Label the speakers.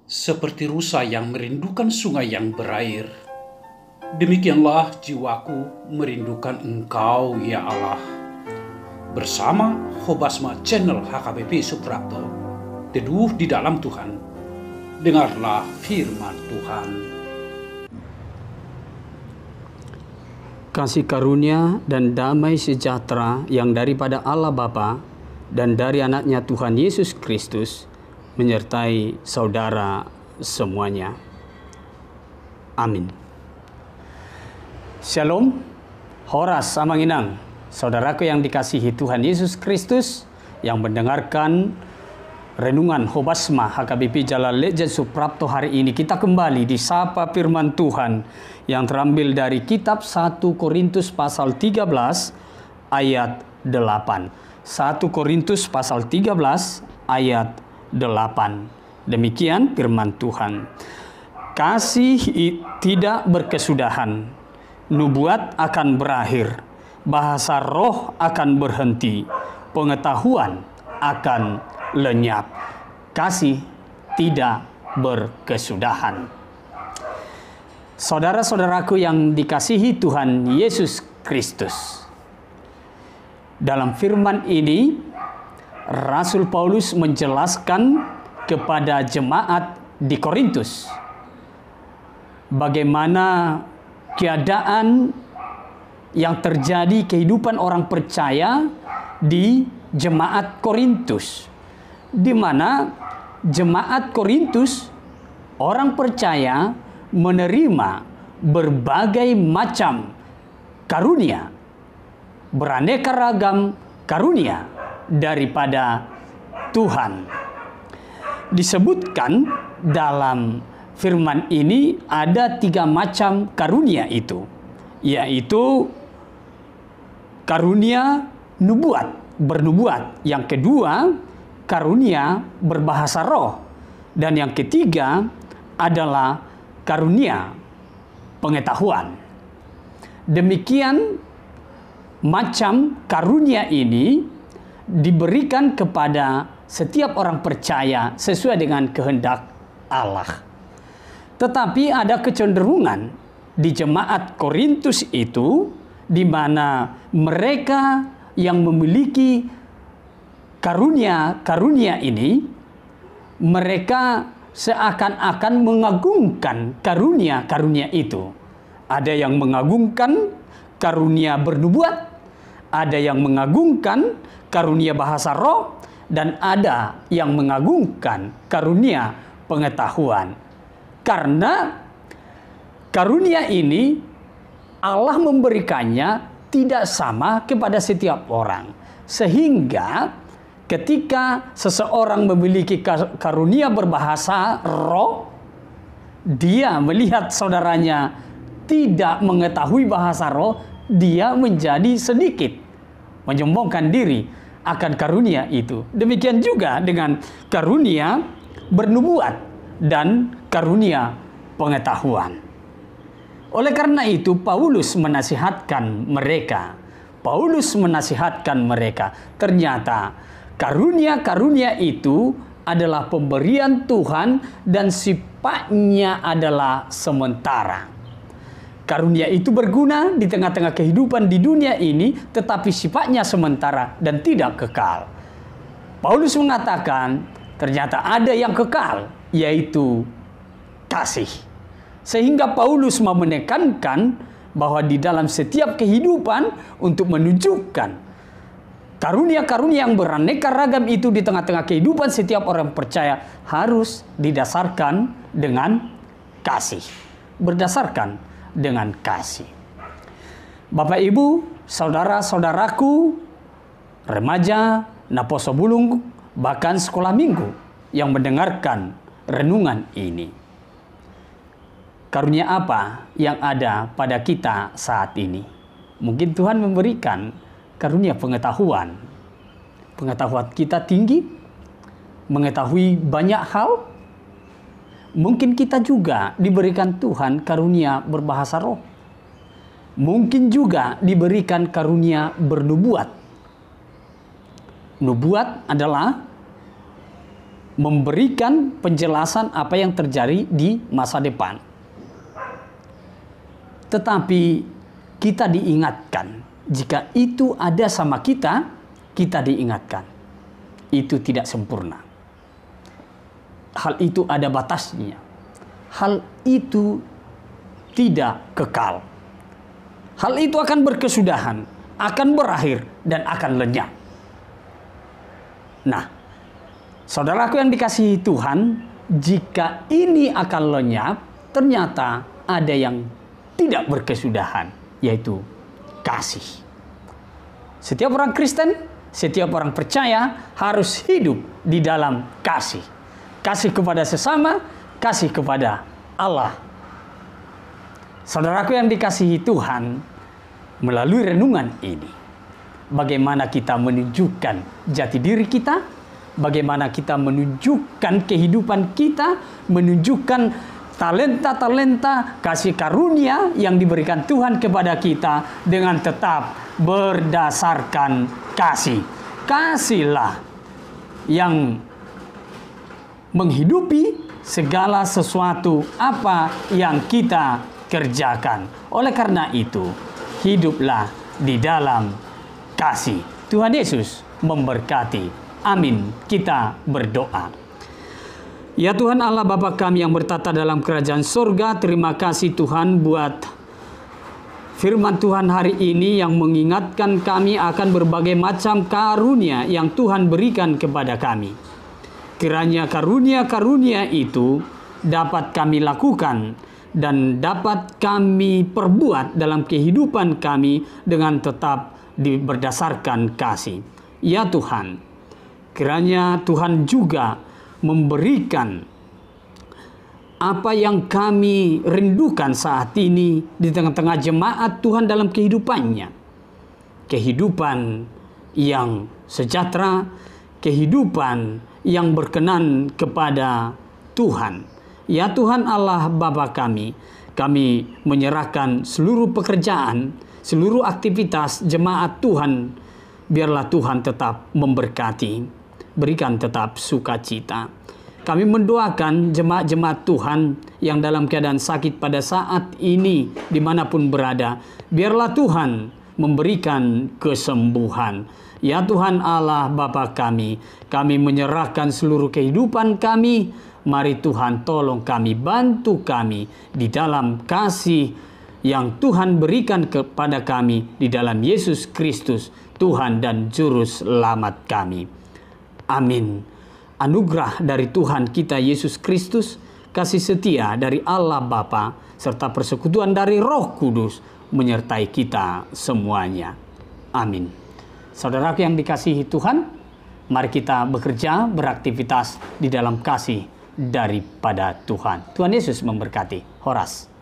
Speaker 1: seperti rusa yang merindukan sungai yang berair. Demikianlah jiwaku merindukan Engkau, ya Allah. Bersama Hobasma Channel HKBP Suprapto, teduh di dalam Tuhan. Dengarlah firman Tuhan.
Speaker 2: Kasih karunia dan damai sejahtera yang daripada Allah Bapa dan dari anaknya Tuhan Yesus Kristus menyertai saudara semuanya. Amin. Shalom, Horas Samanginang, saudaraku yang dikasihi Tuhan Yesus Kristus yang mendengarkan renungan Hobasma HKBP Jalan Lejen Suprapto hari ini. Kita kembali disapa firman Tuhan yang terambil dari kitab 1 Korintus pasal 13 ayat 8. 1 Korintus pasal 13 ayat 8. Demikian firman Tuhan. Kasih tidak berkesudahan, nubuat akan berakhir, bahasa roh akan berhenti, pengetahuan akan lenyap. Kasih tidak berkesudahan. Saudara-saudaraku yang dikasihi Tuhan Yesus Kristus, dalam firman ini Rasul Paulus menjelaskan kepada jemaat di Korintus bagaimana keadaan yang terjadi kehidupan orang percaya di jemaat Korintus, di mana jemaat Korintus orang percaya menerima berbagai macam karunia, beraneka ragam karunia daripada Tuhan. Disebutkan dalam firman ini ada 3 macam karunia itu, yaitu karunia nubuat, bernubuat. Yang kedua, karunia berbahasa roh. Dan yang ketiga adalah karunia pengetahuan. Demikian macam karunia ini diberikan kepada setiap orang percaya sesuai dengan kehendak Allah. Tetapi ada kecenderungan di jemaat Korintus itu, di mana mereka yang memiliki karunia ini, mereka seakan-akan mengagungkan karunia-karunia itu. Ada yang mengagungkan karunia bernubuat, ada yang mengagungkan karunia bahasa roh, dan ada yang mengagungkan karunia pengetahuan. Karena karunia ini Allah memberikannya tidak sama kepada setiap orang. Sehingga ketika seseorang memiliki karunia berbahasa roh, dia melihat saudaranya tidak mengetahui bahasa roh, dia menjadi sedikit menyombongkan diri akan karunia itu. Demikian juga dengan karunia bernubuat dan karunia pengetahuan. Oleh karena itu Paulus menasihatkan mereka. Ternyata karunia-karunia itu adalah pemberian Tuhan dan sifatnya adalah sementara. Karunia itu berguna di tengah-tengah kehidupan di dunia ini, tetapi sifatnya sementara dan tidak kekal. Paulus mengatakan ternyata ada yang kekal, yaitu kasih. Sehingga Paulus mau menekankan bahwa di dalam setiap kehidupan untuk menunjukkan karunia-karunia yang beraneka ragam itu di tengah-tengah kehidupan setiap orang percaya harus didasarkan dengan kasih. Berdasarkan dengan kasih. Bapak Ibu, saudara-saudaraku, remaja, naposo bulung, bahkan sekolah minggu yang mendengarkan renungan ini. Karunia apa yang ada pada kita saat ini? Mungkin Tuhan memberikan karunia pengetahuan. Pengetahuan kita tinggi, mengetahui banyak hal. Mungkin kita juga diberikan Tuhan karunia berbahasa roh. Mungkin juga diberikan karunia bernubuat. Nubuat adalah memberikan penjelasan apa yang terjadi di masa depan. Tetapi kita diingatkan, jika itu ada sama kita, kita diingatkan. Itu tidak sempurna. Hal itu ada batasnya. Hal itu tidak kekal. Hal itu akan berkesudahan, akan berakhir, dan akan lenyap. Nah, saudaraku yang dikasihi Tuhan, jika ini akan lenyap, ternyata ada yang tidak berkesudahan, yaitu kasih. Setiap orang Kristen, setiap orang percaya harus hidup di dalam kasih. Kasih kepada sesama, kasih kepada Allah. Saudaraku yang dikasihi Tuhan, melalui renungan ini, bagaimana kita menunjukkan jati diri kita, bagaimana kita menunjukkan kehidupan kita, menunjukkan talenta-talenta kasih karunia yang diberikan Tuhan kepada kita dengan tetap berdasarkan kasih. Kasihlah yang menghidupi segala sesuatu apa yang kita kerjakan. Oleh karena itu, hiduplah di dalam kasih. Tuhan Yesus memberkati. Amin. Kita berdoa. Ya Tuhan Allah Bapa kami yang bertata dalam kerajaan surga, terima kasih Tuhan buat firman Tuhan hari ini yang mengingatkan kami akan berbagai macam karunia yang Tuhan berikan kepada kami. Kiranya karunia-karunia itu dapat kami lakukan dan dapat kami perbuat dalam kehidupan kami dengan tetap berdasarkan kasih. Ya Tuhan, kiranya Tuhan juga memberikan apa yang kami rindukan saat ini di tengah-tengah jemaat Tuhan dalam kehidupannya. Kehidupan yang sejahtera, kehidupan yang berkenan kepada Tuhan. Ya Tuhan Allah Bapa kami menyerahkan seluruh pekerjaan, seluruh aktivitas jemaat Tuhan. Biarlah Tuhan tetap memberkati, berikan tetap sukacita. Kami mendoakan jemaat-jemaat Tuhan yang dalam keadaan sakit pada saat ini, dimanapun berada. Biarlah Tuhan memberikan kesembuhan. Ya Tuhan Allah Bapa kami menyerahkan seluruh kehidupan kami. Mari Tuhan tolong kami, bantu kami di dalam kasih yang Tuhan berikan kepada kami di dalam Yesus Kristus, Tuhan dan Juru Selamat kami. Amin. Anugerah dari Tuhan kita Yesus Kristus, kasih setia dari Allah Bapa, serta persekutuan dari Roh Kudus menyertai kita semuanya. Amin. Saudaraku yang dikasihi Tuhan, mari kita bekerja, beraktivitas di dalam kasih daripada Tuhan. Tuhan Yesus memberkati. Horas.